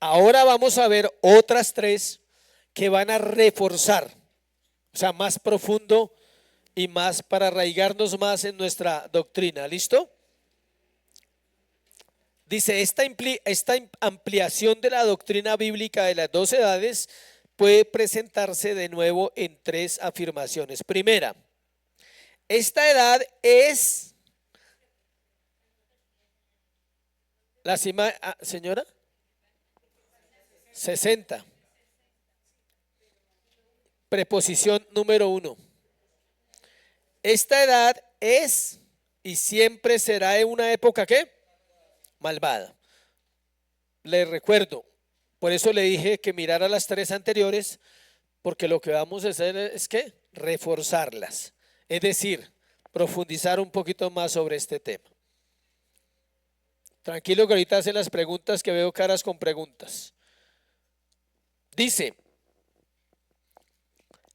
Ahora vamos a ver otras tres que van a reforzar, o sea, más profundo y más para arraigarnos más en nuestra doctrina. ¿Listo? Dice, esta ampliación de la doctrina bíblica de las dos edades puede presentarse de nuevo en tres afirmaciones. Primera, esta edad es la señora 60. Preposición número 1. Esta edad es y siempre será en una época ¿qué? Malvada. Le recuerdo, por eso le dije que mirara las tres anteriores, porque lo que vamos a hacer es que reforzarlas, es decir, profundizar un poquito más sobre este tema. Tranquilo que ahorita hacen las preguntas, que veo caras con preguntas. Dice,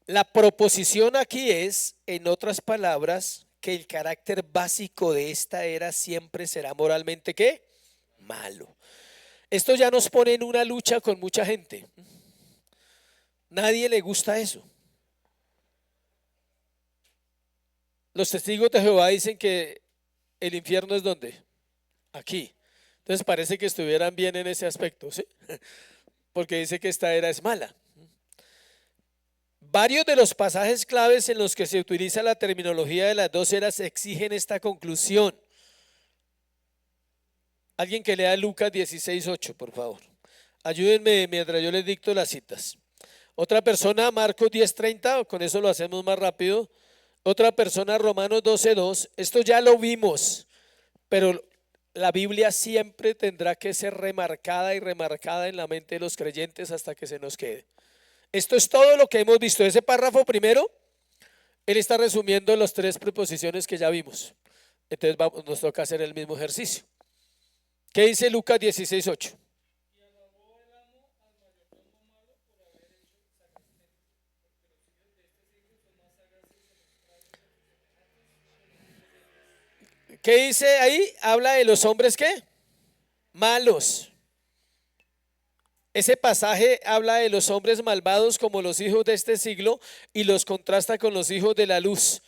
la proposición aquí es, en otras palabras, que el carácter básico de esta era siempre será moralmente ¿qué? Malo. Esto ya nos pone en una lucha con mucha gente. Nadie le gusta eso. Los testigos de Jehová dicen que el infierno es ¿dónde? Aquí. Entonces parece que estuvieran bien en ese aspecto, ¿sí? Porque dice que esta era es mala. Varios de los pasajes claves en los que se utiliza la terminología de las dos eras exigen esta conclusión. Alguien que lea Lucas 16:8, por favor. Ayúdenme mientras yo les dicto las citas. Otra persona, Marcos 10:30, con eso lo hacemos más rápido. Otra persona, Romanos 12:2. Esto ya lo vimos, pero la Biblia siempre tendrá que ser remarcada y remarcada en la mente de los creyentes hasta que se nos quede. Esto es todo lo que hemos visto. Ese párrafo primero, él está resumiendo las tres preposiciones que ya vimos. Entonces nos toca hacer el mismo ejercicio. ¿Qué dice Lucas 16:8? ¿Qué dice ahí? Habla de los hombres ¿qué? Malos. Ese pasaje habla de los hombres malvados como los hijos de este siglo y los contrasta con los hijos de la luz.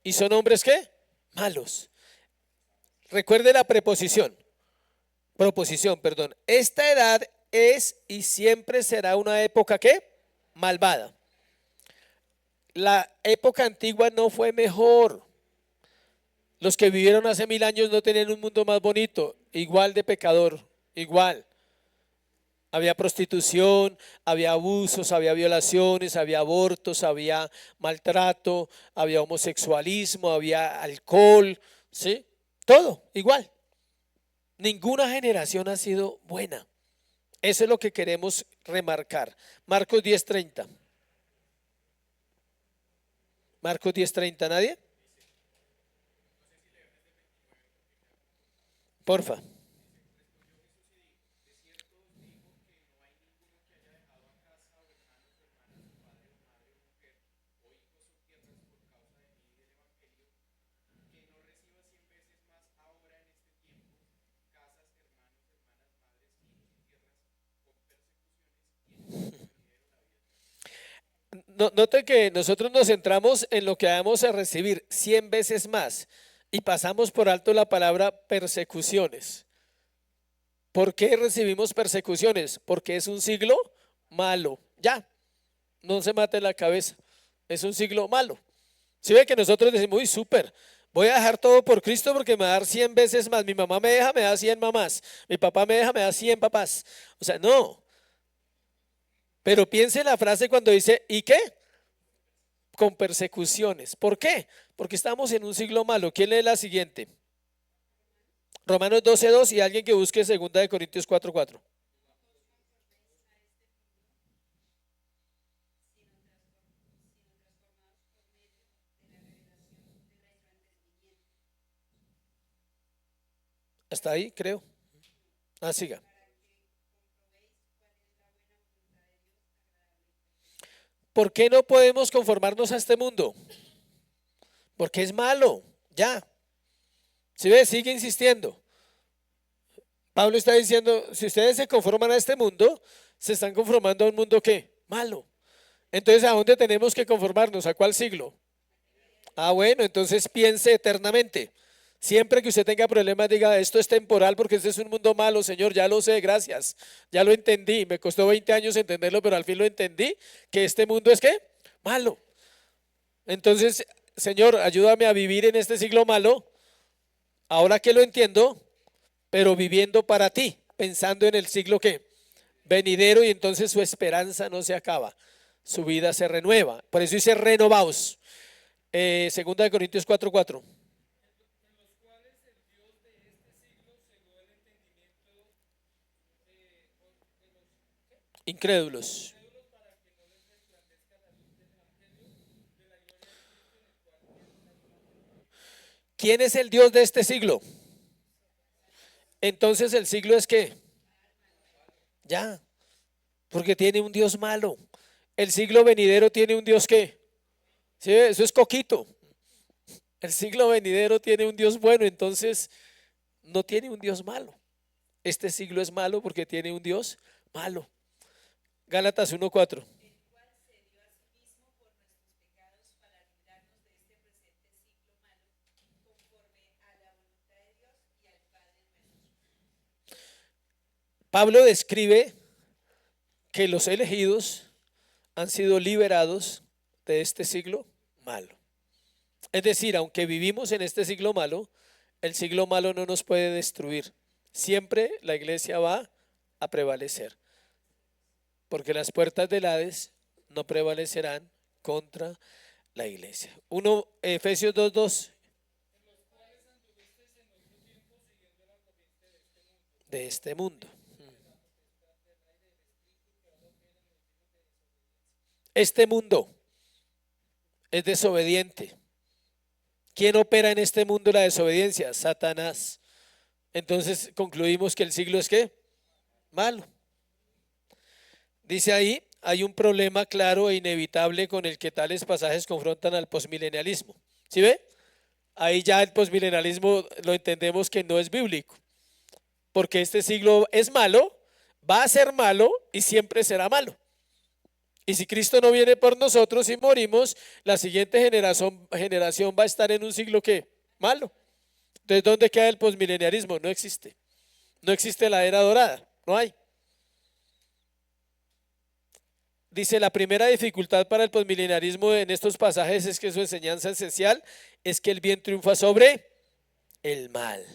¿Y son hombres qué? Malos. Recuerde la proposición, perdón. Esta edad es y siempre será una época ¿qué? Malvada. La época antigua no fue mejor. Los que vivieron hace 1000 años no tenían un mundo más bonito, igual de pecador, igual. Había prostitución, había abusos, había violaciones, había abortos, había maltrato, había homosexualismo, había alcohol, ¿sí? Todo igual. Ninguna generación ha sido buena. Eso es lo que queremos remarcar. Marcos 10:30. Marcos 10:30, ¿nadie? Porfa. Note que nosotros nos centramos en lo que vamos a recibir 100 veces más y pasamos por alto la palabra persecuciones. ¿Por qué recibimos persecuciones? Porque es un siglo malo. Ya, no se mate la cabeza. Es un siglo malo. Si ve que nosotros decimos, uy, súper, voy a dejar todo por Cristo porque me va a dar 100 veces más. Mi mamá me deja, me da 100 mamás. Mi papá me deja, me da 100 papás. O sea, no. Pero piense en la frase cuando dice, ¿y qué? Con persecuciones. ¿Por qué? Porque estamos en un siglo malo. ¿Quién lee la siguiente? Romanos 12:2 y alguien que busque 2 Corintios 4:4. Hasta ahí, creo. Siga. ¿Por qué no podemos conformarnos a este mundo? Porque es malo, ya. Si ves, sigue insistiendo. Pablo está diciendo, si ustedes se conforman a este mundo, se están conformando a un mundo ¿qué? Malo. Entonces, ¿a dónde tenemos que conformarnos? ¿A cuál siglo? Ah, bueno, entonces piense eternamente. Siempre que usted tenga problemas, diga, esto es temporal porque este es un mundo malo, Señor, ya lo sé, gracias. Ya lo entendí, me costó 20 años entenderlo, pero al fin lo entendí, que este mundo es ¿qué? Malo. Entonces, Señor, ayúdame a vivir en este siglo malo, ahora que lo entiendo, pero viviendo para ti, pensando en el siglo que venidero, y entonces su esperanza no se acaba, su vida se renueva. Por eso dice renovaos. Segunda de Corintios 4:4. Incrédulos. ¿Quién es el Dios de este siglo? Entonces el siglo es que ya, porque tiene un Dios malo. El siglo venidero tiene un Dios que, ¿sí? Eso es coquito. El siglo venidero tiene un Dios bueno, entonces no tiene un Dios malo. Este siglo es malo porque tiene un Dios malo. Gálatas 1:4. Pablo describe que los elegidos han sido liberados de este siglo malo. Es decir, aunque vivimos en este siglo malo, el siglo malo no nos puede destruir. Siempre la iglesia va a prevalecer, porque las puertas del Hades no prevalecerán contra la iglesia. Efesios 2:2, de este mundo. Este mundo es desobediente. ¿Quién opera en este mundo la desobediencia? Satanás. Entonces concluimos que el siglo es ¿qué? Malo. Dice ahí, hay un problema claro e inevitable con el que tales pasajes confrontan al posmilenialismo. ¿Sí ve? Ahí ya el posmilenialismo lo entendemos que no es bíblico, porque este siglo es malo, va a ser malo y siempre será malo. Y si Cristo no viene por nosotros y morimos, la siguiente generación va a estar en un siglo que malo. Entonces, ¿dónde queda el posmilenialismo? No existe. No existe la era dorada, no hay. Dice, la primera dificultad para el posmilenialismo en estos pasajes es que su enseñanza esencial es que el bien triunfa sobre el mal.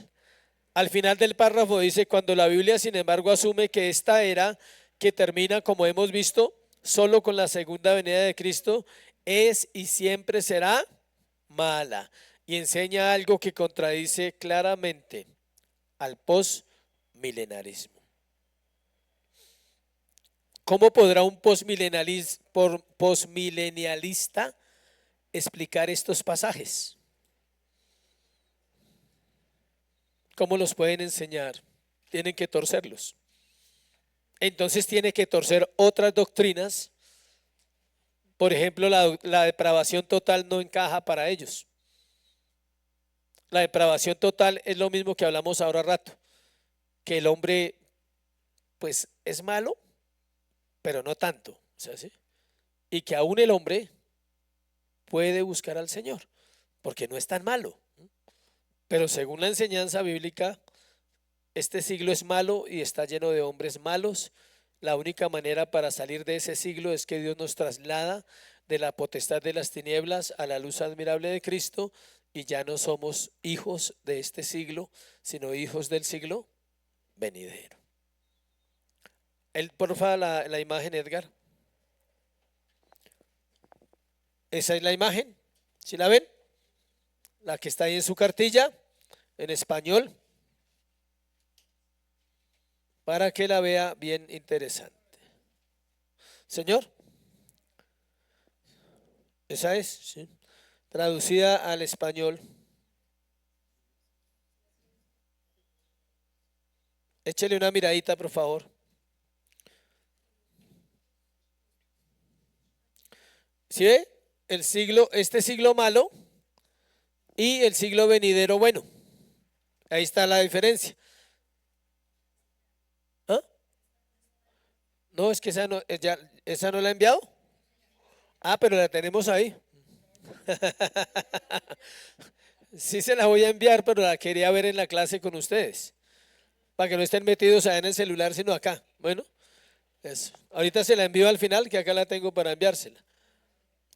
Al final del párrafo dice, cuando la Biblia sin embargo asume que esta era que termina, como hemos visto, solo con la segunda venida de Cristo, es y siempre será mala. Y enseña algo que contradice claramente al postmilenarismo. ¿Cómo podrá un postmilenialista explicar estos pasajes? ¿Cómo los pueden enseñar? Tienen que torcerlos. Entonces tiene que torcer otras doctrinas. Por ejemplo, la depravación total no encaja para ellos. La depravación total es lo mismo que hablamos ahora rato, que el hombre pues es malo, pero no tanto, ¿sí? Y que aún el hombre puede buscar al Señor, porque no es tan malo. Pero según la enseñanza bíblica, este siglo es malo y está lleno de hombres malos. La única manera para salir de ese siglo es que Dios nos traslada de la potestad de las tinieblas a la luz admirable de Cristo, y ya no somos hijos de este siglo, sino hijos del siglo venidero. Porfa, la imagen, Edgar. Esa es la imagen, ¿sí la ven? La que está ahí en su cartilla, en español, para que la vea bien interesante. Señor, esa es, ¿sí? Traducida al español. Échele una miradita, por favor. ¿Sí ve? Este siglo malo y el siglo venidero bueno. Ahí está la diferencia. No, es que esa no, esa no la he enviado. Ah, pero la tenemos ahí. Sí se la voy a enviar, pero la quería ver en la clase con ustedes. Para que no estén metidos allá en el celular, sino acá. Bueno, eso. Ahorita se la envío al final, que acá la tengo para enviársela.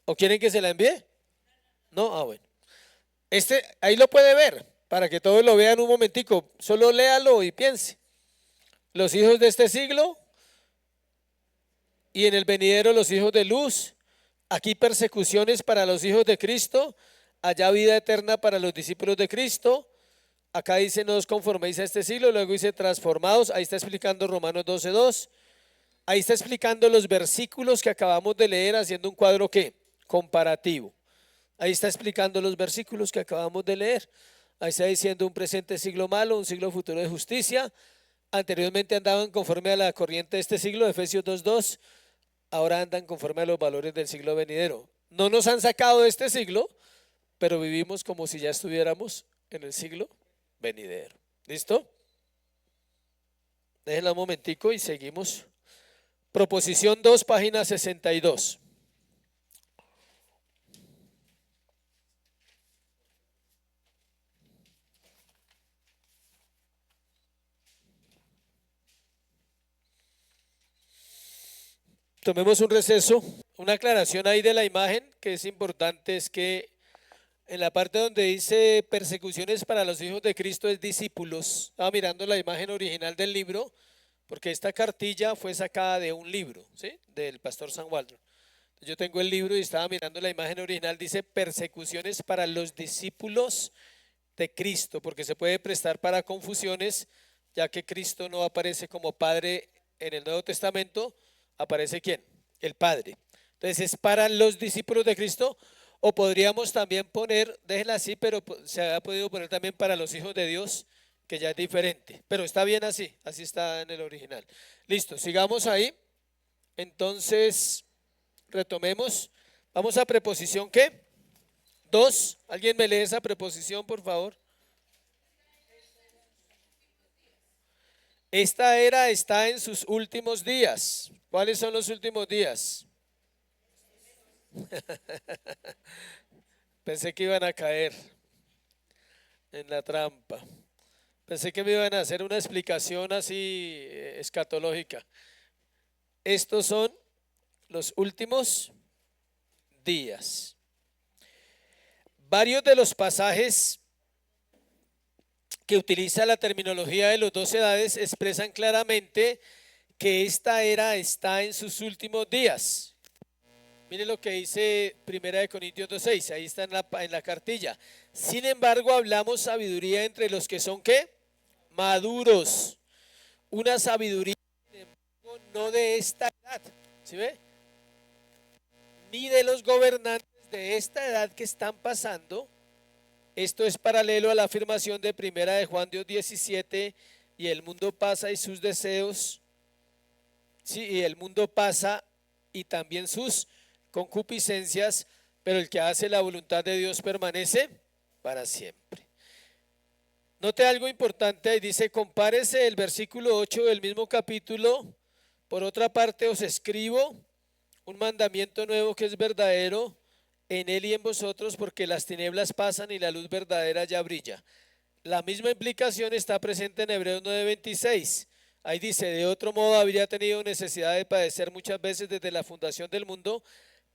¿O quieren que se la envíe? No, ah, bueno. Ahí lo puede ver, para que todos lo vean un momentico. Solo léalo y piense. Los hijos de este siglo y en el venidero los hijos de luz. Aquí persecuciones para los hijos de Cristo. Allá vida eterna para los discípulos de Cristo. Acá dice no os conforméis a este siglo. Luego dice transformados. Ahí está explicando Romanos 12:2. Ahí está explicando los versículos que acabamos de leer, haciendo un cuadro ¿qué? Comparativo. Ahí está explicando los versículos que acabamos de leer. Ahí está diciendo un presente siglo malo, un siglo futuro de justicia. Anteriormente andaban conforme a la corriente de este siglo, Efesios 2:2. Ahora andan conforme a los valores del siglo venidero. No nos han sacado de este siglo, pero vivimos como si ya estuviéramos en el siglo venidero. ¿Listo? Déjenla un momentico y seguimos. Proposición 2, página 62. Tomemos un receso. Una aclaración ahí de la imagen que es importante es que en la parte donde dice persecuciones para los hijos de Cristo es discípulos. Estaba mirando la imagen original del libro porque esta cartilla fue sacada de un libro, ¿sí? Del pastor Sam Waldron. Yo tengo el libro y estaba mirando la imagen original, dice persecuciones para los discípulos de Cristo, porque se puede prestar para confusiones, ya que Cristo no aparece como Padre en el Nuevo Testamento, aparece ¿quién? El Padre. Entonces es para los discípulos de Cristo, o podríamos también poner, déjenla así, pero se ha podido poner también para los hijos de Dios, que ya es diferente, pero está bien así, así está en el original. Listo, sigamos ahí. Entonces, retomemos. Vamos a preposición ¿qué? 2. ¿Alguien me lee esa preposición, por favor? Esta era está en sus últimos días. ¿Cuáles son los últimos días? Pensé que iban a caer en la trampa. Pensé que me iban a hacer una explicación así escatológica. Estos son los últimos días. Varios de los pasajes que utiliza la terminología de las 12 edades expresan claramente que esta era está en sus últimos días. Miren lo que dice 1 Corintios 2:6, ahí está en la cartilla. Sin embargo, hablamos sabiduría entre los que son ¿qué? Maduros. Una sabiduría no de esta edad, ¿sí ve? Ni de los gobernantes de esta edad que están pasando. Esto es paralelo a la afirmación de 1 Juan 2:17, y el mundo pasa y sus deseos, sí, y el mundo pasa y también sus concupiscencias, pero el que hace la voluntad de Dios permanece para siempre. Note algo importante, ahí dice, compárese el versículo 8 del mismo capítulo. Por otra parte os escribo un mandamiento nuevo que es verdadero en él y en vosotros, porque las tinieblas pasan y la luz verdadera ya brilla. La misma implicación está presente en Hebreos 9:26. Ahí dice, de otro modo habría tenido necesidad de padecer muchas veces desde la fundación del mundo,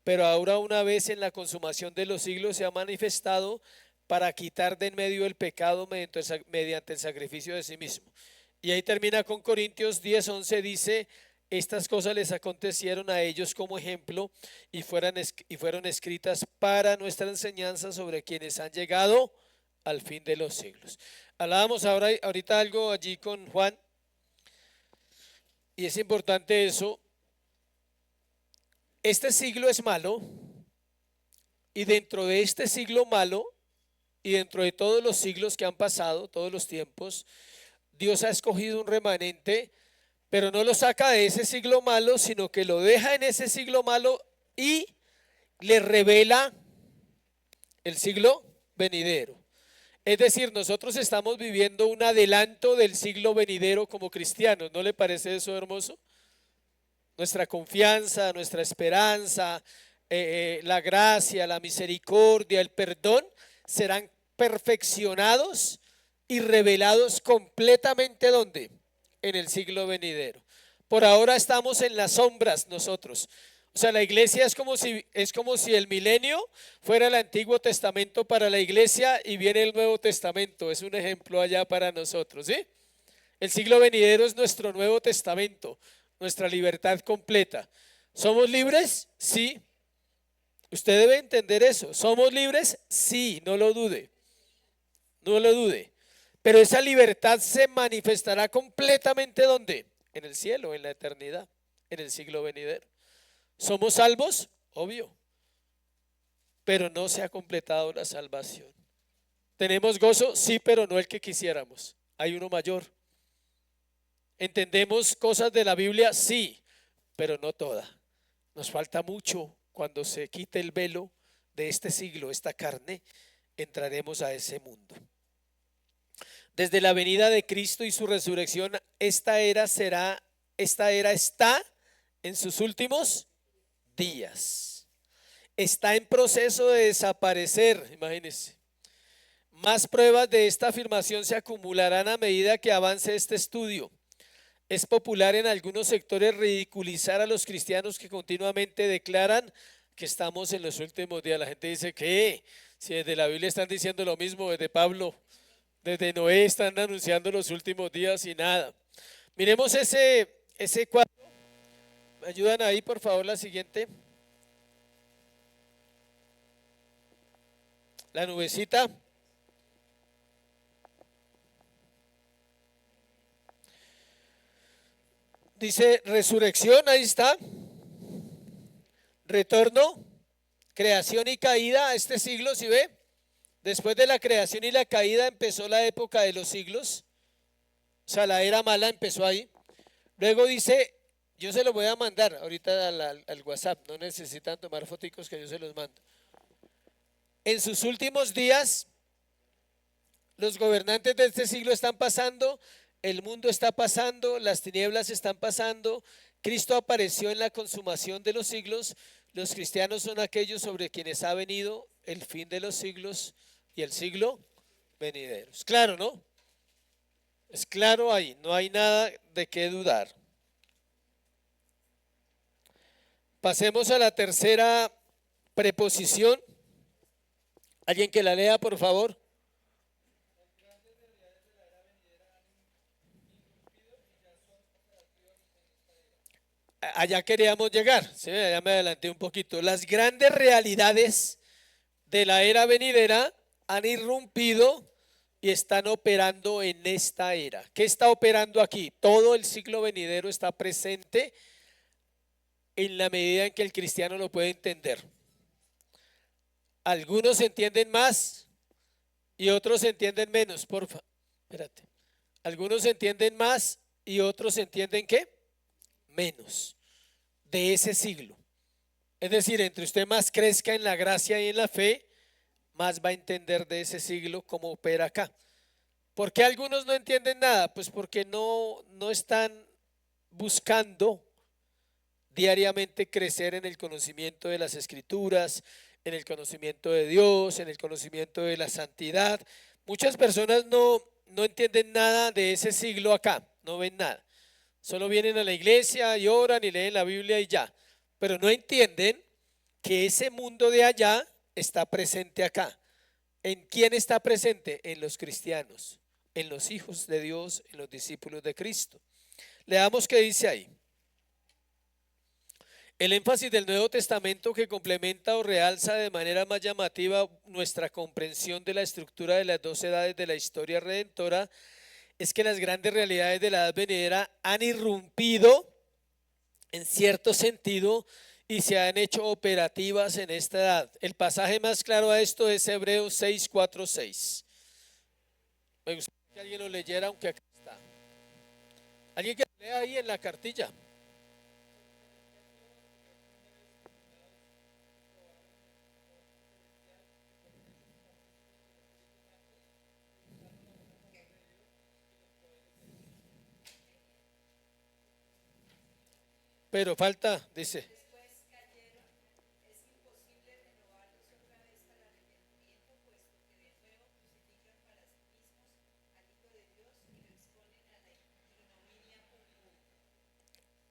pero ahora una vez en la consumación de los siglos se ha manifestado para quitar de en medio el pecado mediante el sacrificio de sí mismo. Y ahí termina con Corintios 10:11, dice, estas cosas les acontecieron a ellos como ejemplo y fueron escritas para nuestra enseñanza sobre quienes han llegado al fin de los siglos. Hablábamos ahorita algo allí con Juan, y es importante eso. Este siglo es malo, y dentro de este siglo malo, y dentro de todos los siglos que han pasado, todos los tiempos, Dios ha escogido un remanente, pero no lo saca de ese siglo malo, sino que lo deja en ese siglo malo y le revela el siglo venidero. Es decir, nosotros estamos viviendo un adelanto del siglo venidero como cristianos. ¿No le parece eso hermoso? nuestra confianza, nuestra esperanza, la gracia, la misericordia, el perdón, serán perfeccionados y revelados completamente ¿dónde? En el siglo venidero. Por ahora estamos en las sombras nosotros. O sea, la iglesia es como si el milenio fuera el Antiguo Testamento para la iglesia y viene el Nuevo Testamento. Es un ejemplo allá para nosotros, ¿sí? El siglo venidero es nuestro Nuevo Testamento, nuestra libertad completa. ¿Somos libres? Sí. Usted debe entender eso. ¿Somos libres? Sí, no lo dude. No lo dude. Pero esa libertad se manifestará completamente ¿dónde? En el cielo, en la eternidad, en el siglo venidero. ¿Somos salvos? Obvio. Pero no se ha completado la salvación. ¿Tenemos gozo? Sí, pero no el que quisiéramos. Hay uno mayor. ¿Entendemos cosas de la Biblia? Sí, pero no toda. Nos falta mucho. Cuando se quite el velo de este siglo, esta carne, entraremos a ese mundo. Desde la venida de Cristo y su resurrección, esta era está en sus últimos días. Está en proceso de desaparecer, imagínense. Más pruebas de esta afirmación se acumularán a medida que avance este estudio. Es popular en algunos sectores ridiculizar a los cristianos que continuamente declaran que estamos en los últimos días. La gente dice que si desde la Biblia están diciendo lo mismo, desde Pablo, desde Noé están anunciando los últimos días y nada. Miremos ese cuadro. ¿Me ayudan ahí, por favor, la siguiente? La nubecita. Dice resurrección, ahí está. Retorno, creación y caída. Este siglo, ¿sí ve? Después de la creación y la caída empezó la época de los siglos. O sea, la era mala empezó ahí. Luego dice, yo se lo voy a mandar ahorita al WhatsApp. No necesitan tomar foticos que yo se los mando. En sus últimos días, los gobernantes de este siglo están pasando, el mundo está pasando, las tinieblas están pasando. Cristo apareció en la consumación de los siglos. Los cristianos son aquellos sobre quienes ha venido el fin de los siglos y el siglo venidero. Es claro, ¿no? Es claro ahí, no hay nada de qué dudar. Pasemos a la tercera preposición. ¿Alguien que la lea, por favor? Allá queríamos llegar, ¿sí? Allá me adelanté un poquito. Las grandes realidades de la era venidera han irrumpido y están operando en esta era. ¿Qué está operando aquí? Todo el siglo venidero está presente en la medida en que el cristiano lo puede entender. Algunos entienden más y otros entienden menos, porfa. Espérate. Algunos entienden más y otros entienden ¿qué? Menos de ese siglo. Es decir, entre usted más crezca en la gracia y en la fe, más va a entender de ese siglo cómo opera acá. ¿Por qué algunos no entienden nada? Pues porque no están buscando diariamente crecer en el conocimiento de las escrituras, en el conocimiento de Dios, en el conocimiento de la santidad. Muchas personas no entienden nada de ese siglo acá, no ven nada. Solo vienen a la iglesia y oran y leen la Biblia y ya. Pero no entienden que ese mundo de allá está presente acá. ¿En quién está presente? En los cristianos, en los hijos de Dios, en los discípulos de Cristo. Leamos qué dice ahí. El énfasis del Nuevo Testamento que complementa o realza de manera más llamativa nuestra comprensión de la estructura de las dos edades de la historia redentora es que las grandes realidades de la edad venidera han irrumpido en cierto sentido y se han hecho operativas en esta edad. El pasaje más claro a esto es Hebreos 6, 4, 6. Me gustaría que alguien lo leyera, aunque acá está. Alguien que lea ahí en la cartilla. Pero falta, dice.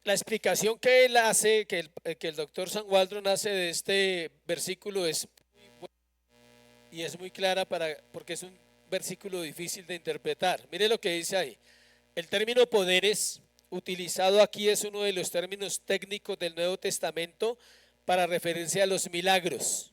La explicación que él hace, que el doctor San Waldron hace de este versículo es muy buena y es muy clara porque es un versículo difícil de interpretar. Mire lo que dice ahí. El término poderes utilizado aquí es uno de los términos técnicos del Nuevo Testamento para referirse a los milagros.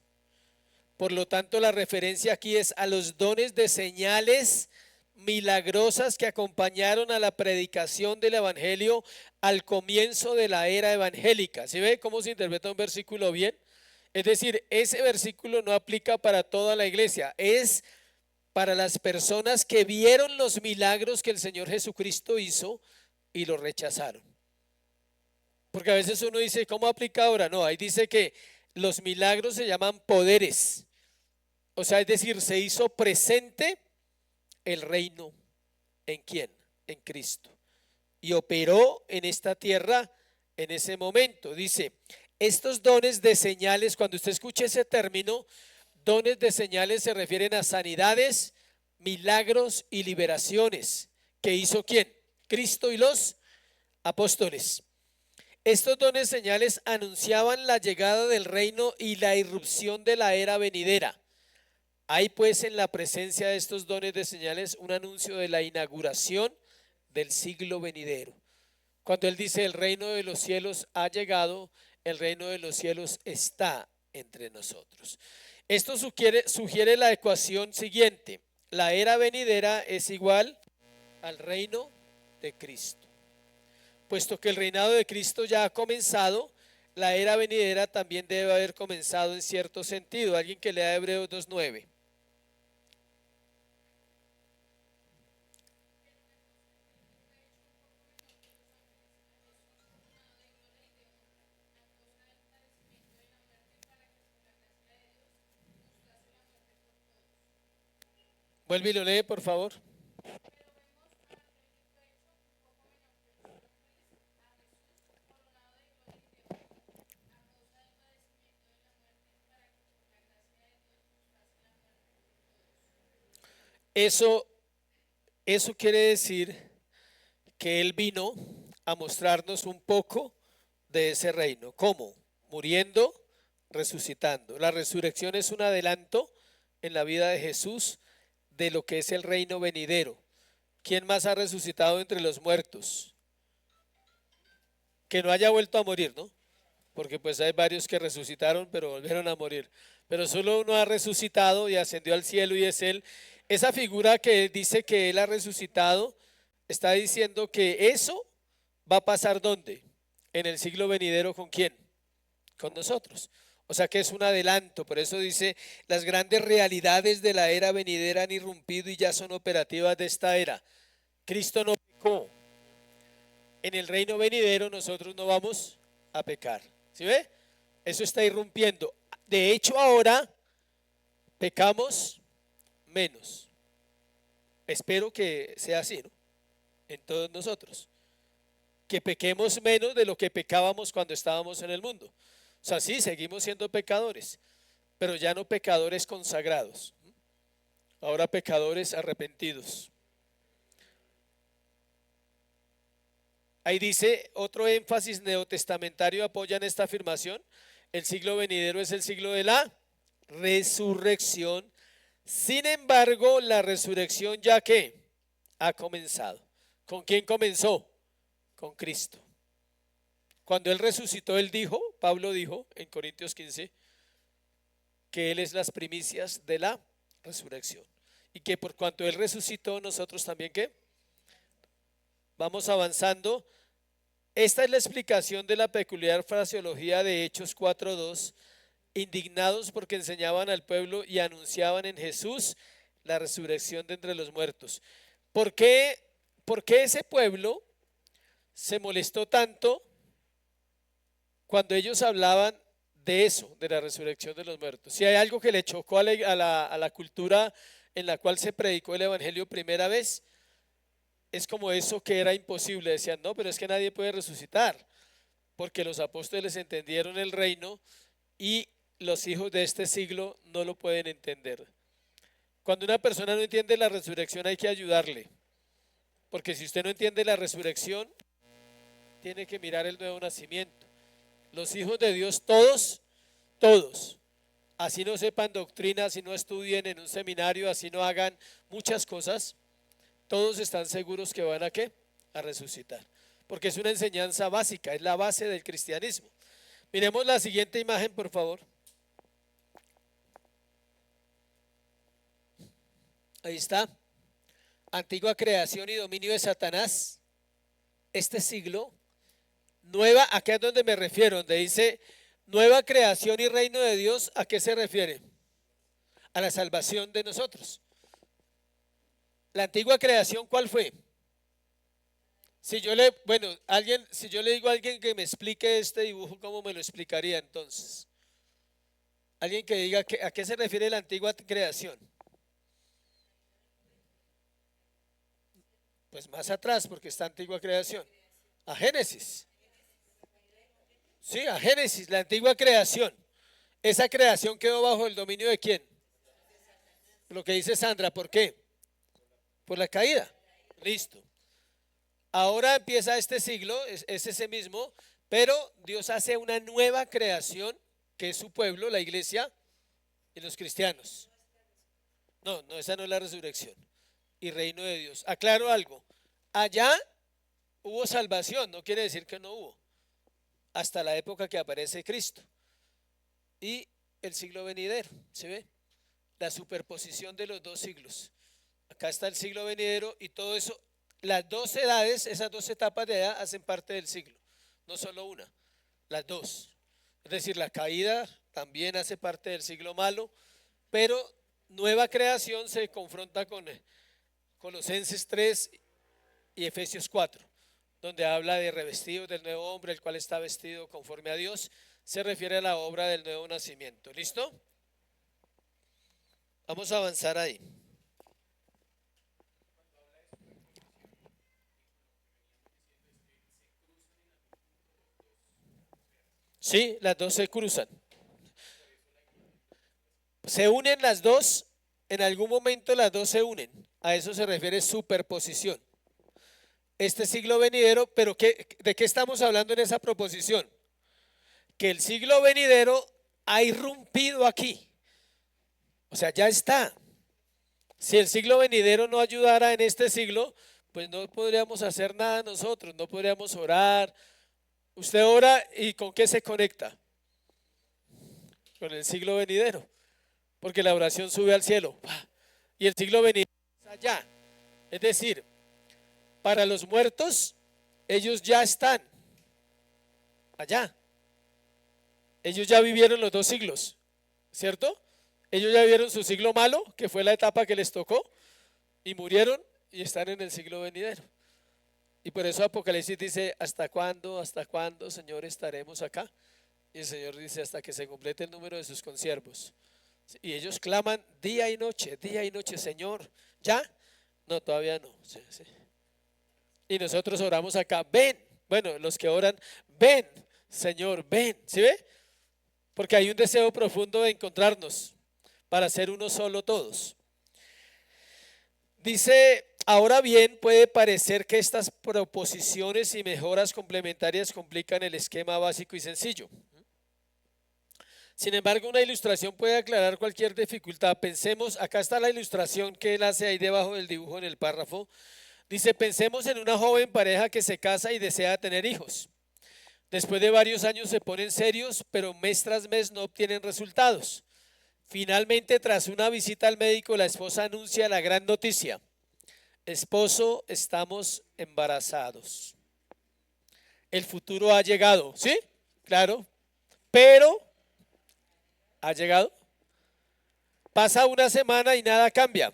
Por lo tanto, la referencia aquí es a los dones de señales milagrosas que acompañaron a la predicación del Evangelio al comienzo de la era evangélica. ¿Sí ve cómo se interpreta un versículo bien? Es decir, ese versículo no aplica para toda la iglesia, es para las personas que vieron los milagros que el Señor Jesucristo hizo y lo rechazaron. Porque a veces uno dice, ¿cómo aplica ahora? No, ahí dice que los milagros se llaman poderes. O sea, es decir, se hizo presente el reino. ¿En quién? En Cristo. Y operó en esta tierra en ese momento. Dice, estos dones de señales, cuando usted escuche ese término, dones de señales se refieren a sanidades, milagros y liberaciones. ¿Que hizo quién? Cristo y los apóstoles. Estos dones señales anunciaban la llegada del reino y la irrupción de la era venidera. Hay pues en la presencia de estos dones de señales un anuncio de la inauguración del siglo venidero. Cuando él dice el reino de los cielos ha llegado, el reino de los cielos está entre nosotros. Esto sugiere la ecuación siguiente: la era venidera es igual al reino de Cristo. Puesto que el reinado de Cristo ya ha comenzado, la era venidera también debe haber comenzado en cierto sentido. Alguien que lea Hebreos 2:9. Vuelve y lo lee, por favor. Eso, eso quiere decir que Él vino a mostrarnos un poco de ese reino. ¿Cómo? Muriendo, resucitando. La resurrección es un adelanto en la vida de Jesús de lo que es el reino venidero. ¿Quién más ha resucitado entre los muertos? Que no haya vuelto a morir, ¿no? Porque pues hay varios que resucitaron pero volvieron a morir. Pero solo uno ha resucitado y ascendió al cielo y es Él. Esa figura que dice que Él ha resucitado está diciendo que eso va a pasar ¿dónde? En el siglo venidero. ¿Con quién? Con nosotros. O sea que es un adelanto. Por eso dice, las grandes realidades de la era venidera han irrumpido y ya son operativas de esta era. Cristo no pecó. En el reino venidero nosotros no vamos a pecar. ¿Sí ve? Eso está irrumpiendo. De hecho, ahora pecamos menos. Espero que sea así, ¿no? En todos nosotros. Que pequemos menos de lo que pecábamos cuando estábamos en el mundo. O sea, sí, seguimos siendo pecadores, pero ya no pecadores consagrados. Ahora pecadores arrepentidos. Ahí dice, otro énfasis neotestamentario apoya en esta afirmación: el siglo venidero es el siglo de la resurrección. Sin embargo, la resurrección ya que ha comenzado. ¿Con quién comenzó? Con Cristo. Cuando Él resucitó, Él dijo, Pablo dijo en Corintios 15, que Él es las primicias de la resurrección. Y que por cuanto Él resucitó, nosotros también, ¿qué? Vamos avanzando. Esta es la explicación de la peculiar fraseología de Hechos 4:2. Indignados porque enseñaban al pueblo y anunciaban en Jesús la resurrección de entre los muertos. ¿Por qué ese pueblo se molestó tanto cuando ellos hablaban de eso, de la resurrección de los muertos? Si hay algo que le chocó a la cultura en la cual se predicó el evangelio primera vez, es como eso que era imposible. Decían, no, pero es que nadie puede resucitar. porque los apóstoles entendieron el reino y los hijos de este siglo no lo pueden entender. Cuando una persona no entiende la resurrección hay que ayudarle, porque si usted no entiende la resurrección, tiene que mirar el nuevo nacimiento. Los hijos de Dios, todos, así no sepan doctrina, así no estudien en un seminario, así no hagan muchas cosas, todos están seguros que van a ¿qué? A resucitar, porque es una enseñanza básica, es la base del cristianismo. Miremos la siguiente imagen, por favor. Ahí está. Antigua creación y dominio de Satanás. Este siglo, nueva, acá es donde me refiero, donde dice nueva creación y reino de Dios, ¿a qué se refiere? A la salvación de nosotros. La antigua creación, ¿cuál fue? Si yo le digo a alguien que me explique este dibujo, ¿cómo me lo explicaría entonces? Alguien que diga a qué se refiere la antigua creación. Pues más atrás, porque está antigua creación. A Génesis. Sí, a Génesis, la antigua creación. Esa creación quedó bajo el dominio ¿de quién? Lo que dice Sandra, ¿por qué? Por la caída. Listo. Ahora empieza este siglo, es ese mismo, pero Dios hace una nueva creación, que es su pueblo, la iglesia y los cristianos. No, esa no es la resurrección. Y reino de Dios. Aclaro algo. Allá hubo salvación, no quiere decir que no hubo, hasta la época que aparece Cristo. Y el siglo venidero, ¿se ve? La superposición de los dos siglos. Acá está el siglo venidero y todo eso, las dos edades, esas dos etapas de edad hacen parte del siglo, no solo una, las dos. Es decir, la caída también hace parte del siglo malo, pero nueva creación se confronta con Colosenses 3 y Efesios 4, donde habla de revestidos del nuevo hombre, el cual está vestido conforme a Dios, se refiere a la obra del nuevo nacimiento. ¿Listo? Vamos a avanzar ahí. Sí, las dos se cruzan. Se unen las dos, en algún momento las dos se unen. A eso se refiere superposición. Este siglo venidero, pero ¿de qué estamos hablando en esa proposición? Que el siglo venidero ha irrumpido aquí. O sea, ya está. Si el siglo venidero no ayudara en este siglo, pues no podríamos hacer nada nosotros, no podríamos orar. Usted ora y ¿con qué se conecta? Con el siglo venidero, porque la oración sube al cielo y el siglo venidero está allá. Es decir, para los muertos, ellos ya están allá. Ellos ya vivieron los dos siglos, ¿cierto? Ellos ya vivieron su siglo malo, que fue la etapa que les tocó, y murieron y están en el siglo venidero. Y por eso Apocalipsis dice, ¿hasta cuándo, Señor, estaremos acá? Y el Señor dice, hasta que se complete el número de sus consiervos. Y ellos claman día y noche, Señor, ¿ya? No, todavía no. Sí, sí. Y nosotros oramos acá, ven, bueno, los que oran, ven, Señor, ven, ¿sí ve? Porque hay un deseo profundo de encontrarnos para ser uno solo todos. Dice, ahora bien, puede parecer que estas proposiciones y mejoras complementarias complican el esquema básico y sencillo. Sin embargo, una ilustración puede aclarar cualquier dificultad. Pensemos, acá está la ilustración que él hace ahí debajo del dibujo en el párrafo. Dice, pensemos en una joven pareja que se casa y desea tener hijos. Después de varios años se ponen serios, pero mes tras mes no obtienen resultados. Finalmente, tras una visita al médico, la esposa anuncia la gran noticia. Esposo, estamos embarazados. El futuro ha llegado, ¿sí? Claro, pero ha llegado. Pasa una semana y nada cambia.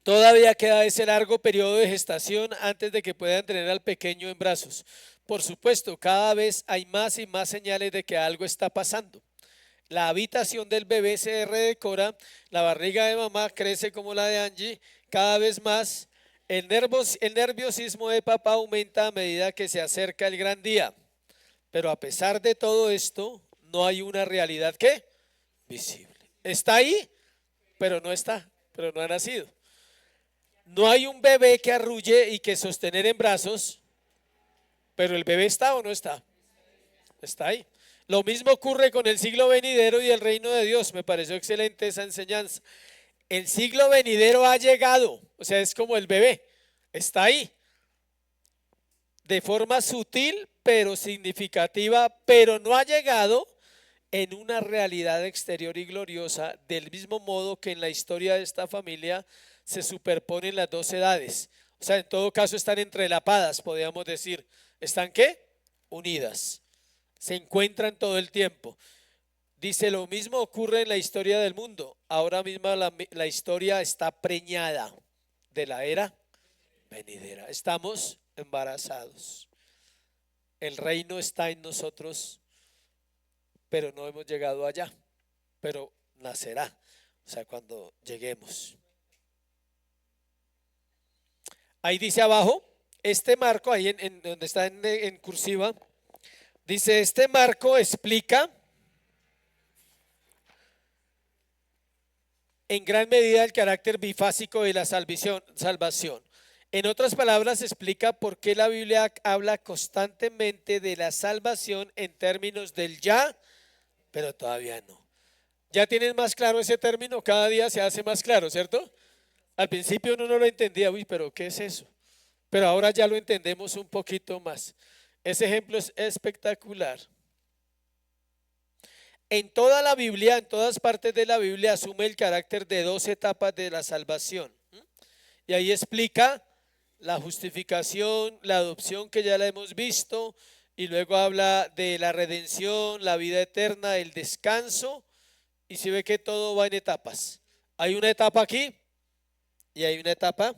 Todavía queda ese largo periodo de gestación antes de que puedan tener al pequeño en brazos. Por supuesto, cada vez hay más y más señales de que algo está pasando. La habitación del bebé se redecora, la barriga de mamá crece como la de Angie, cada vez más. El nerviosismo de papá aumenta a medida que se acerca el gran día. Pero a pesar de todo esto, no hay una realidad que visible. Está ahí, pero no está, pero no ha nacido. No hay un bebé que arrulle y que sostener en brazos, pero el bebé está o no está. Está ahí. Lo mismo ocurre con el siglo venidero y el reino de Dios. Me pareció excelente esa enseñanza. El siglo venidero ha llegado, o sea, es como el bebé, está ahí, de forma sutil pero significativa, pero no ha llegado en una realidad exterior y gloriosa, del mismo modo que en la historia de esta familia se superponen las dos edades. O sea, en todo caso están entrelapadas, podríamos decir. ¿Están qué? Unidas. Se encuentran todo el tiempo. Dice, lo mismo ocurre en la historia del mundo. Ahora mismo la historia está preñada de la era venidera. Estamos embarazados. El reino está en nosotros, pero no hemos llegado allá. Pero nacerá, o sea, cuando lleguemos. Ahí dice abajo, este marco, ahí en donde está en cursiva, dice, este marco explica en gran medida el carácter bifásico de la salvación. En otras palabras, explica por qué la Biblia habla constantemente de la salvación en términos del ya, pero todavía no. ¿Ya tienes más claro ese término? Cada día se hace más claro, ¿cierto? Al principio uno no lo entendía, uy, pero ¿qué es eso? Pero ahora ya lo entendemos un poquito más. Ese ejemplo es espectacular. En toda la Biblia, en todas partes de la Biblia, asume el carácter de dos etapas de la salvación. Y ahí explica la justificación, la adopción que ya la hemos visto, y luego habla de la redención, la vida eterna, el descanso, y se ve que todo va en etapas. Hay una etapa aquí y hay una etapa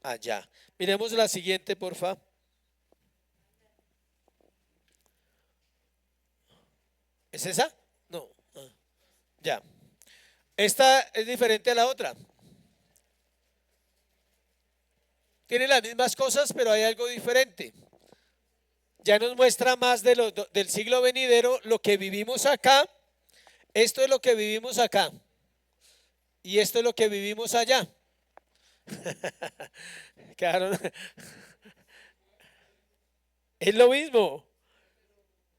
allá. Miremos la siguiente, porfa. ¿Es esa? No. Ya. Esta es diferente a la otra. Tiene las mismas cosas, pero hay algo diferente. Ya nos muestra más del siglo venidero lo que vivimos acá. Esto es lo que vivimos acá. Y esto es lo que vivimos allá. Claro, es lo mismo,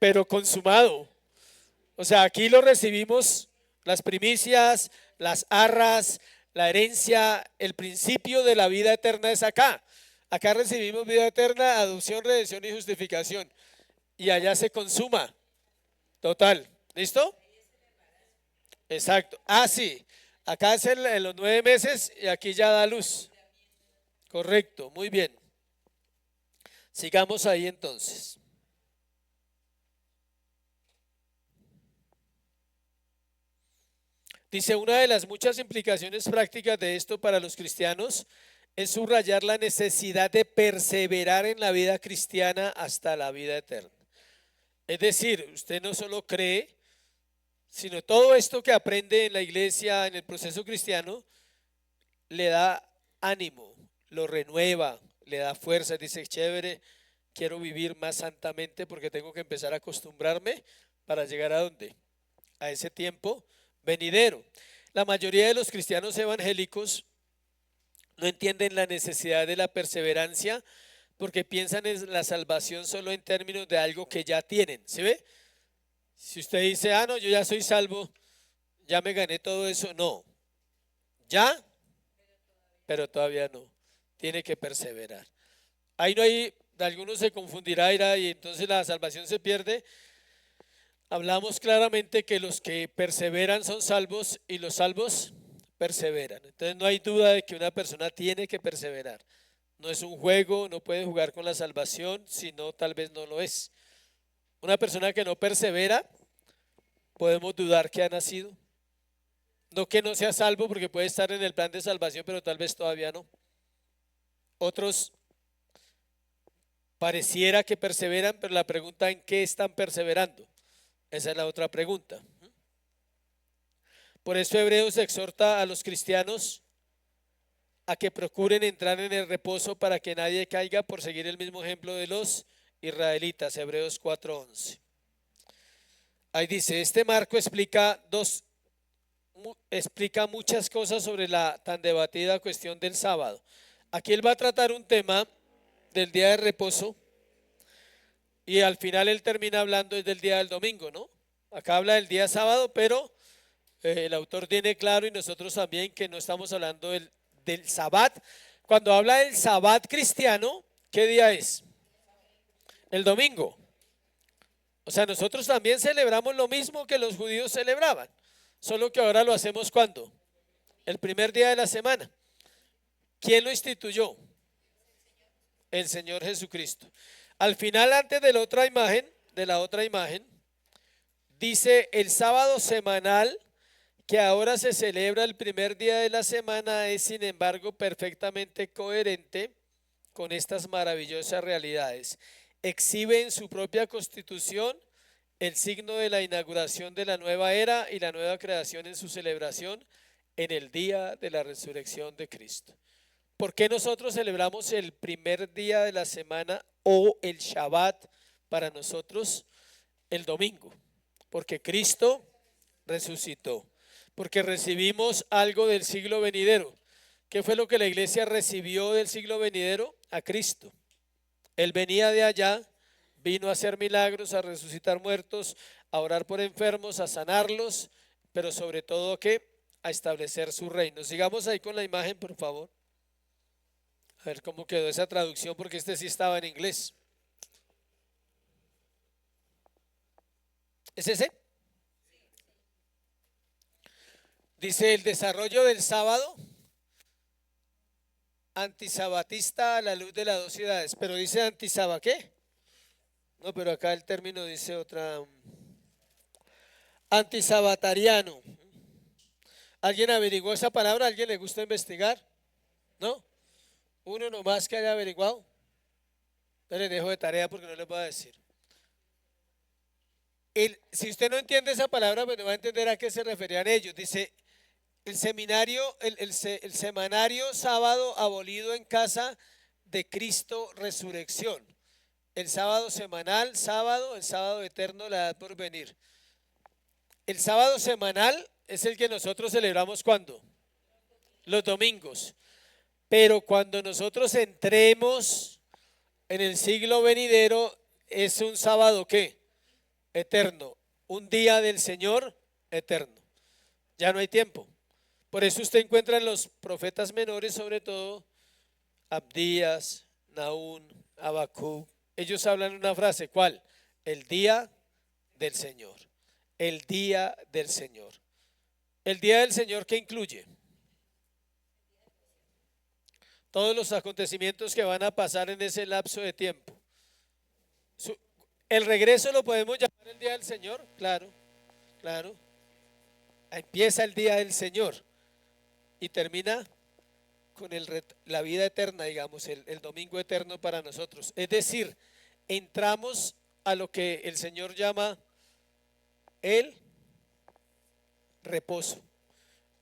pero consumado. O sea, aquí lo recibimos, las primicias, las arras, la herencia, el principio de la vida eterna es acá. Acá recibimos vida eterna, adopción, redención y justificación. Y allá se consuma. Total. ¿Listo? Exacto. Ah, sí. Acá es en los 9 meses y aquí ya da luz. Correcto. Muy bien. Sigamos ahí entonces. Dice, una de las muchas implicaciones prácticas de esto para los cristianos es subrayar la necesidad de perseverar en la vida cristiana hasta la vida eterna. Es decir, usted no solo cree, sino todo esto que aprende en la iglesia, en el proceso cristiano, le da ánimo, lo renueva, le da fuerza, dice, chévere, quiero vivir más santamente porque tengo que empezar a acostumbrarme para llegar a dónde, a ese tiempo venidero. La mayoría de los cristianos evangélicos no entienden la necesidad de la perseverancia porque piensan en la salvación solo en términos de algo que ya tienen. ¿Se ve? Si usted dice, ah, no, yo ya soy salvo, ya me gané todo eso. No, ya, pero todavía no. Tiene que perseverar. Ahí no hay, algunos se confundirá y entonces la salvación se pierde. Hablamos claramente que los que perseveran son salvos y los salvos perseveran. Entonces no hay duda de que una persona tiene que perseverar. No es un juego, no puede jugar con la salvación, sino tal vez no lo es. Una persona que no persevera, podemos dudar que ha nacido. No que no sea salvo porque puede estar en el plan de salvación, pero tal vez todavía no. Otros pareciera que perseveran, pero la pregunta en qué están perseverando. Esa es la otra pregunta. Por eso Hebreos exhorta a los cristianos a que procuren entrar en el reposo para que nadie caiga por seguir el mismo ejemplo de los israelitas, Hebreos 4:11. Ahí dice, este marco explica muchas cosas sobre la tan debatida cuestión del sábado. Aquí él va a tratar un tema del día de reposo y al final él termina hablando del día del domingo, ¿no? Acá habla del día sábado, pero el autor tiene claro y nosotros también que no estamos hablando del sabbat. Cuando habla del sabbat cristiano, ¿qué día es? El domingo. O sea, nosotros también celebramos lo mismo que los judíos celebraban, solo que ahora lo hacemos ¿cuándo? El primer día de la semana. ¿Quién lo instituyó? El Señor Jesucristo. Al final, antes de la otra imagen, dice el sábado semanal que ahora se celebra el primer día de la semana es sin embargo perfectamente coherente con estas maravillosas realidades. Exhibe en su propia constitución el signo de la inauguración de la nueva era y la nueva creación en su celebración en el día de la resurrección de Cristo. ¿Por qué nosotros celebramos el primer día de la semana o el Shabbat para nosotros el domingo? Porque Cristo resucitó, porque recibimos algo del siglo venidero. ¿Qué fue lo que la iglesia recibió del siglo venidero? A Cristo. Él venía de allá, vino a hacer milagros, a resucitar muertos, a orar por enfermos, a sanarlos, pero sobre todo ¿qué? A establecer su reino. Sigamos ahí con la imagen, por favor. A ver cómo quedó esa traducción, porque este sí estaba en inglés. ¿Es ese? Dice el desarrollo del sábado antisabatista a la luz de las dos ciudades. Pero dice antisaba, ¿qué? No, pero acá el término dice otra. Antisabatariano. ¿Alguien averiguó esa palabra? ¿A alguien le gusta investigar? ¿No? Uno nomás que haya averiguado. No les dejo de tarea porque no les voy a decir. Si usted no entiende esa palabra, pues no va a entender a qué se referían ellos. Dice, el semanario sábado abolido en casa de Cristo resurrección. El sábado semanal, el sábado eterno, la edad por venir. El sábado semanal es el que nosotros celebramos ¿cuándo? Los domingos. Pero cuando nosotros entremos en el siglo venidero, es un sábado ¿qué? Eterno. Un día del Señor eterno. Ya no hay tiempo. Por eso usted encuentra en los profetas menores, sobre todo, Abdías, Nahún, Habacuc. Ellos hablan una frase, ¿cuál? El día del Señor. El día del Señor. El día del Señor, ¿qué incluye? Todos los acontecimientos que van a pasar en ese lapso de tiempo. El regreso lo podemos llamar el día del Señor, claro, claro. Empieza el día del Señor y termina con la vida eterna, digamos, el domingo eterno para nosotros. Es decir, entramos a lo que el Señor llama el reposo,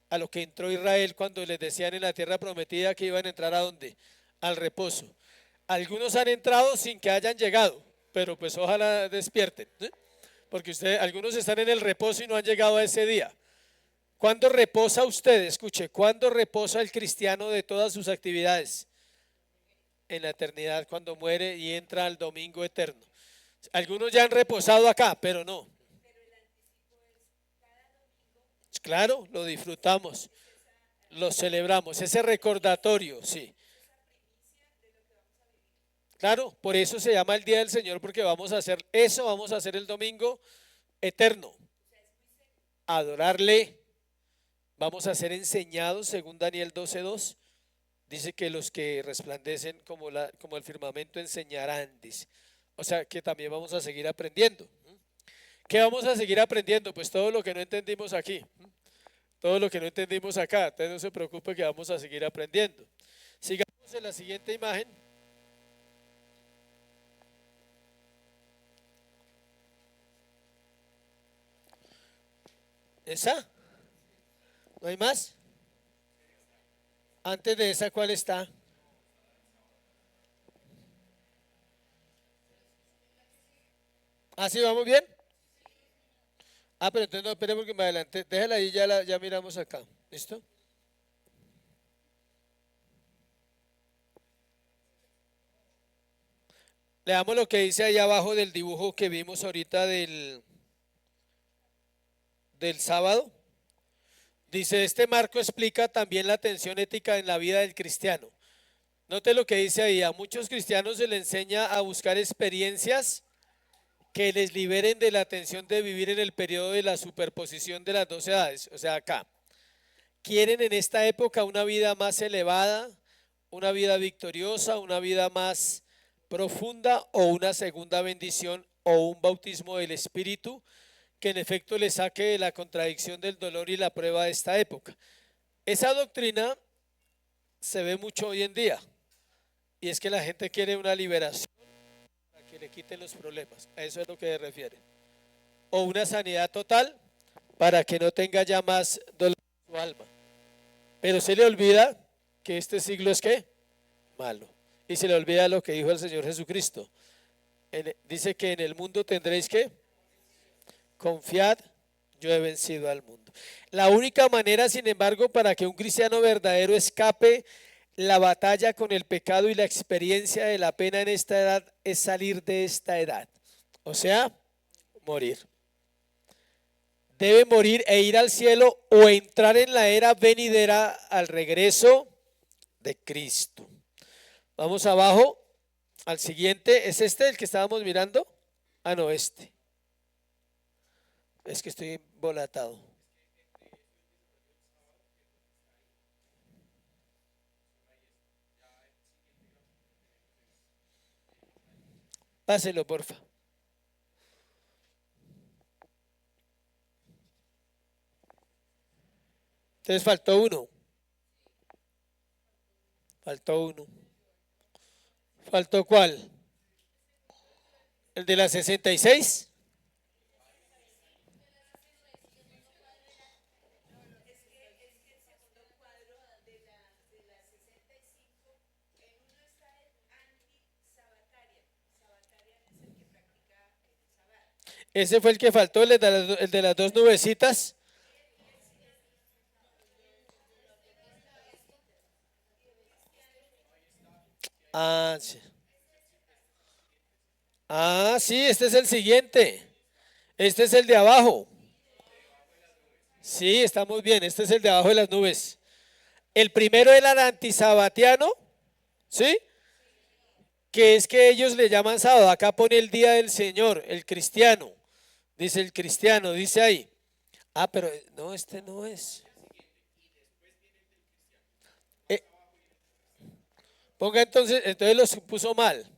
a lo que entró Israel cuando les decían en la tierra prometida que iban a entrar ¿a dónde? Al reposo. Algunos han entrado sin que hayan llegado, pero pues ojalá despierten, ¿sí? Porque algunos están en el reposo y no han llegado a ese día. ¿Cuándo reposa usted? Escuche, ¿cuándo reposa el cristiano de todas sus actividades? En la eternidad, cuando muere y entra al domingo eterno. Algunos ya han reposado acá, pero no. Claro, lo disfrutamos, lo celebramos, ese recordatorio, sí. Claro, por eso se llama el Día del Señor, porque vamos a hacer eso, vamos a hacer el domingo eterno. Adorarle, vamos a ser enseñados, según Daniel 12:2. Dice que los que resplandecen como el firmamento enseñarán, dice. O sea que también vamos a seguir aprendiendo. ¿Qué vamos a seguir aprendiendo? Pues todo lo que no entendimos aquí, todo lo que no entendimos acá. Entonces no se preocupe que vamos a seguir aprendiendo. Sigamos en la siguiente imagen. ¿Esa? ¿No hay más? Antes de esa, ¿cuál está? ¿Así vamos bien? Ah, pero entonces no, espere porque me adelanté. Déjala ahí, ya miramos acá. ¿Listo? Leamos lo que dice ahí abajo del dibujo que vimos ahorita del sábado. Dice, este marco explica también la tensión ética en la vida del cristiano. Note lo que dice ahí, a muchos cristianos se les enseña a buscar experiencias que les liberen de la tensión de vivir en el periodo de la superposición de las dos edades. O sea, acá, quieren en esta época una vida más elevada, una vida victoriosa, una vida más profunda o una segunda bendición o un bautismo del Espíritu que en efecto le saque de la contradicción del dolor y la prueba de esta época. Esa doctrina se ve mucho hoy en día y es que la gente quiere una liberación para que le quiten los problemas. A eso es lo que se refiere. O una sanidad total para que no tenga ya más dolor en su alma. Pero se le olvida que este siglo es ¿qué? Malo. Y se le olvida lo que dijo el Señor Jesucristo. Dice que en el mundo tendréis que confiad, yo he vencido al mundo. La única manera, sin embargo, para que un cristiano verdadero escape la batalla con el pecado y la experiencia de la pena en esta edad es salir de esta edad. O sea, morir. Debe morir e ir al cielo o entrar en la era venidera al regreso de Cristo. Vamos abajo al siguiente. ¿Es este el que estábamos mirando? Ah, no, este. Es que estoy embolatado. Páselo, porfa. Entonces faltó uno. Faltó uno. ¿Faltó cuál? ¿El de la 66? Ese fue el que faltó, el de las dos nubecitas. Ah, sí. Ah, sí, este es el siguiente. Este es el de abajo. Sí, está muy bien. Este es el de abajo de las nubes. El primero era el antisabatiano, ¿sí? Que es que ellos le llaman sábado. Acá pone el día del Señor, el cristiano. Dice el cristiano, dice ahí. Ah, pero no, este no es. Eh, ponga entonces los puso mal.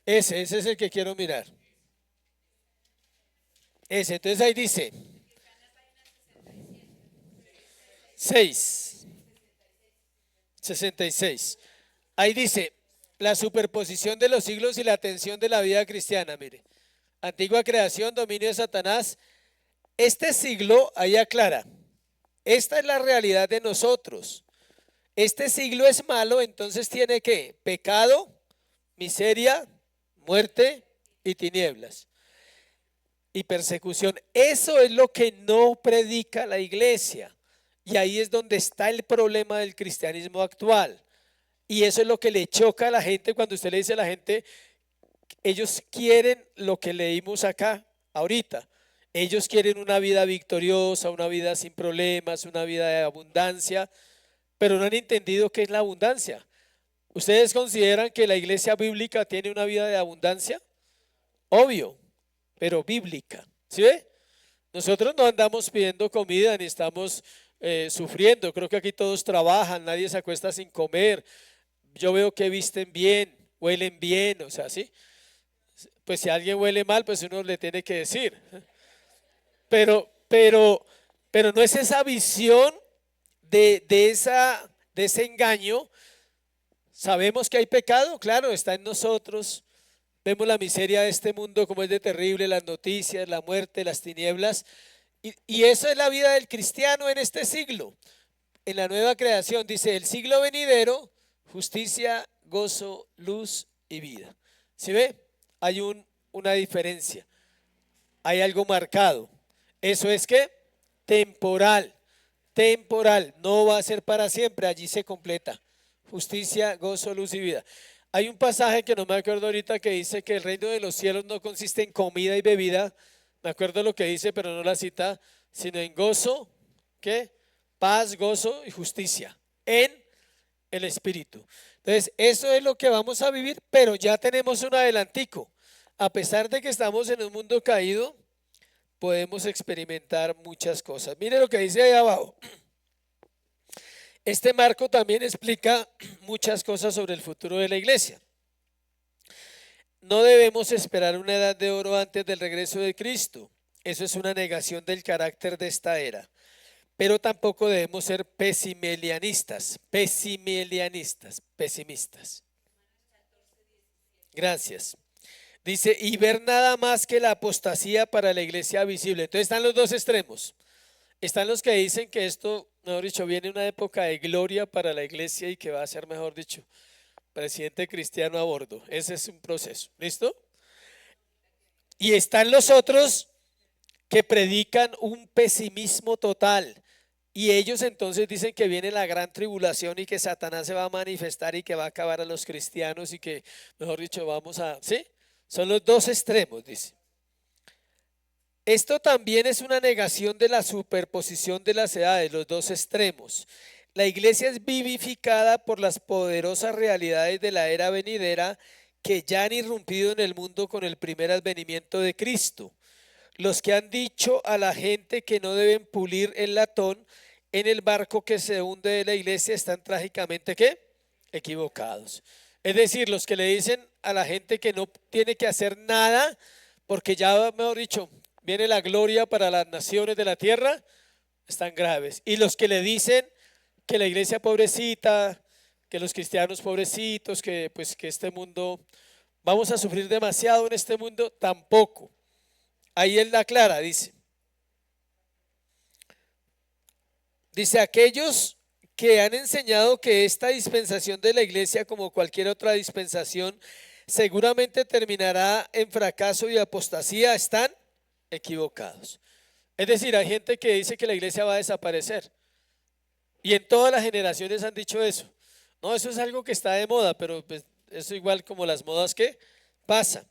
Ese es el que quiero mirar. Ese, entonces ahí dice 6, 66. Ahí dice la superposición de los siglos y la tensión de la vida cristiana. Mire, antigua creación, dominio de Satanás. Este siglo, ahí aclara, esta es la realidad de nosotros. Este siglo es malo, entonces tiene que pecado, miseria, muerte y tinieblas y persecución. Eso es lo que no predica la iglesia. Y ahí es donde está el problema del cristianismo actual. Y eso es lo que le choca a la gente cuando usted le dice a la gente, ellos quieren lo que leímos acá ahorita. Ellos quieren una vida victoriosa, una vida sin problemas, una vida de abundancia, pero no han entendido qué es la abundancia. ¿Ustedes consideran que la iglesia bíblica tiene una vida de abundancia? Obvio, pero bíblica. ¿Sí ve? Nosotros no andamos pidiendo comida ni estamos sufriendo. Creo que aquí todos trabajan, nadie se acuesta sin comer. Yo veo que visten bien, huelen bien, o sea, ¿sí? Pues si alguien huele mal, pues uno le tiene que decir. Pero, pero, pero no es esa visión de ese engaño. Sabemos que hay pecado, claro, está en nosotros, vemos la miseria de este mundo, como es de terrible, las noticias, la muerte, las tinieblas. Y eso es la vida del cristiano en este siglo. En la nueva creación dice, el siglo venidero, justicia, gozo, luz y vida. ¿Sí ve? Hay una diferencia, hay algo marcado. Eso es que temporal, temporal, no va a ser para siempre, allí se completa. Justicia, gozo, luz y vida. Hay un pasaje que no me acuerdo ahorita que dice que el reino de los cielos no consiste en comida y bebida. Me acuerdo lo que dice, pero no la cita, sino en gozo, ¿qué? Paz, gozo y justicia en el Espíritu. Entonces, eso es lo que vamos a vivir, pero ya tenemos un adelantico. A pesar de que estamos en un mundo caído, podemos experimentar muchas cosas. Mire lo que dice ahí abajo. Este marco también explica muchas cosas sobre el futuro de la iglesia. No debemos esperar una edad de oro antes del regreso de Cristo. Eso es una negación del carácter de esta era. Pero tampoco debemos ser pesimistas. Gracias. Dice, y ver nada más que la apostasía para la iglesia visible. Entonces están los dos extremos. Están los que dicen que esto, mejor dicho, viene una época de gloria para la iglesia y que va a ser, mejor dicho, presidente cristiano a bordo. Ese es un proceso. ¿Listo? Y están los otros que predican un pesimismo total. Y ellos entonces dicen que viene la gran tribulación y que Satanás se va a manifestar y que va a acabar a los cristianos y que, mejor dicho, vamos a... ¿Sí? Son los dos extremos, dice. Esto también es una negación de la superposición de las edades, los dos extremos. La iglesia es vivificada por las poderosas realidades de la era venidera que ya han irrumpido en el mundo con el primer advenimiento de Cristo. Los que han dicho a la gente que no deben pulir el latón en el barco que se hunde de la iglesia están trágicamente ¿qué? Equivocados. Es decir, los que le dicen a la gente que no tiene que hacer nada porque ya, mejor dicho, viene la gloria para las naciones de la tierra, están graves. Y los que le dicen que la iglesia pobrecita, que los cristianos pobrecitos, que pues que este mundo, vamos a sufrir demasiado en este mundo, tampoco. Ahí él la clara, dice. Dice, aquellos que han enseñado que esta dispensación de la iglesia, como cualquier otra dispensación, seguramente terminará en fracaso y apostasía, están equivocados. Es decir, hay gente que dice que la iglesia va a desaparecer. Y en todas las generaciones han dicho eso. No, eso es algo que está de moda, pero pues, eso igual como las modas que pasa.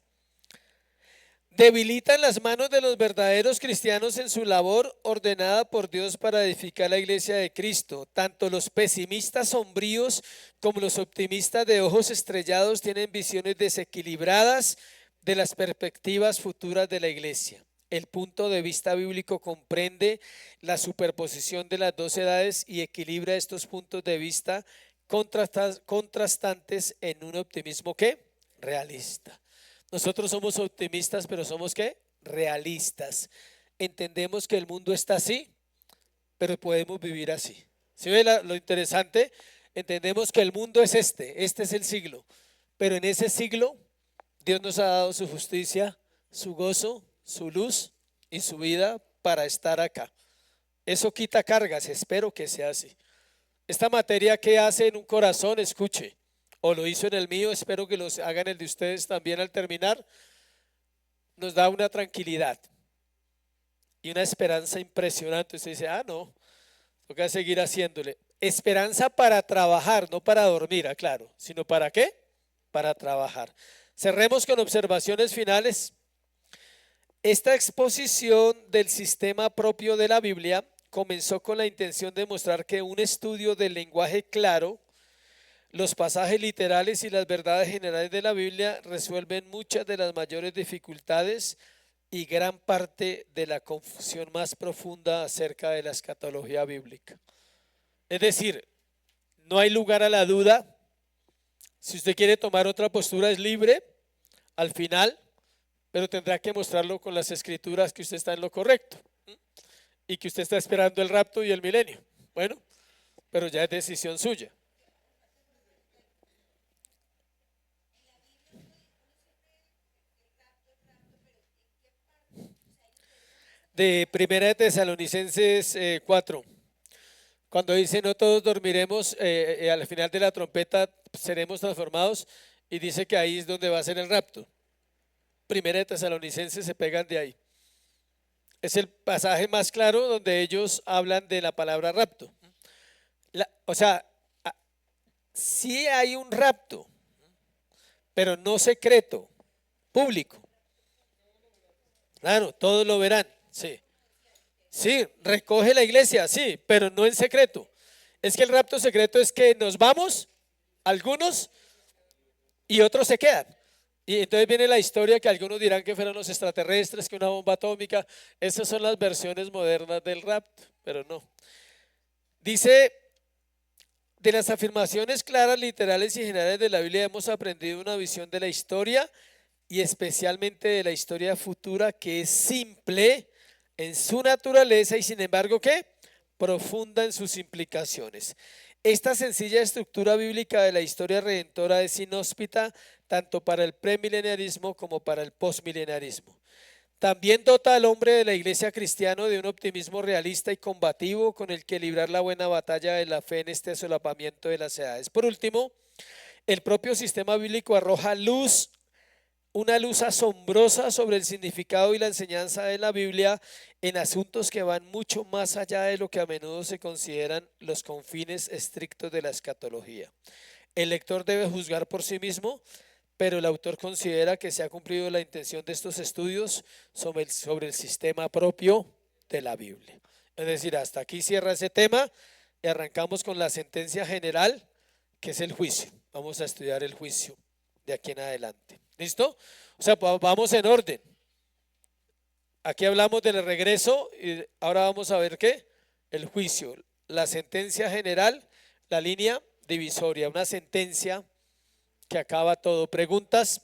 Debilitan las manos de los verdaderos cristianos en su labor ordenada por Dios para edificar la iglesia de Cristo. Tanto los pesimistas sombríos como los optimistas de ojos estrellados tienen visiones desequilibradas de las perspectivas futuras de la iglesia. El punto de vista bíblico comprende la superposición de las dos edades y equilibra estos puntos de vista contrastantes en un optimismo ¿qué? Realista. Nosotros somos optimistas, pero somos ¿qué? Realistas. Entendemos que el mundo está así, pero podemos vivir así. ¿Sí ve lo interesante? Entendemos que el mundo es este es el siglo, pero en ese siglo Dios nos ha dado su justicia, su gozo, su luz y su vida para estar acá. Eso quita cargas, espero que sea así. Esta materia que hace en un corazón, escuche, o lo hizo en el mío, espero que los hagan el de ustedes también al terminar, nos da una tranquilidad y una esperanza impresionante. Usted dice, no, toca seguir haciéndole. Esperanza para trabajar, no para dormir, aclaro, sino ¿para qué? Para trabajar. Cerremos con observaciones finales. Esta exposición del sistema propio de la Biblia comenzó con la intención de mostrar que un estudio del lenguaje claro, los pasajes literales y las verdades generales de la Biblia resuelven muchas de las mayores dificultades y gran parte de la confusión más profunda acerca de la escatología bíblica. Es decir, no hay lugar a la duda. Si usted quiere tomar otra postura es libre al final, pero tendrá que mostrarlo con las escrituras que usted está en lo correcto y que usted está esperando el rapto y el milenio. Bueno, pero ya es decisión suya. de Primera de Tesalonicenses 4, cuando dice no todos dormiremos, al final de la trompeta seremos transformados, y dice que ahí es donde va a ser el rapto. Primera de Tesalonicenses se pegan de ahí. Es el pasaje más claro donde ellos hablan de la palabra rapto. O sea, sí hay un rapto, pero no secreto, público. Claro, todos lo verán, sí. Sí, recoge la iglesia, sí, pero no en secreto. Es que el rapto secreto es que nos vamos, algunos, y otros se quedan. Y entonces viene la historia que algunos dirán que fueron los extraterrestres, que una bomba atómica. Esas son las versiones modernas del rapto, pero no. Dice, de las afirmaciones claras, literales y generales de la Biblia hemos aprendido una visión de la historia y especialmente de la historia futura que es simple en su naturaleza y sin embargo ¿qué? Profunda en sus implicaciones. Esta sencilla estructura bíblica de la historia redentora es inhóspita tanto para el premileniarismo como para el postmileniarismo. También dota al hombre de la iglesia cristiana de un optimismo realista y combativo con el que librar la buena batalla de la fe en este solapamiento de las edades. Por último, el propio sistema bíblico arroja luz, una luz asombrosa sobre el significado y la enseñanza de la Biblia en asuntos que van mucho más allá de lo que a menudo se consideran los confines estrictos de la escatología. El lector debe juzgar por sí mismo, pero el autor considera que se ha cumplido la intención de estos estudios sobre el sistema propio de la Biblia. Es decir, hasta aquí cierra ese tema y arrancamos con la sentencia general, que es el juicio. Vamos a estudiar el juicio de aquí en adelante. ¿Listo? O sea, vamos en orden. Aquí hablamos del regreso y ahora vamos a ver qué. El juicio, la sentencia general, la línea divisoria, una sentencia que acaba todo. ¿Preguntas?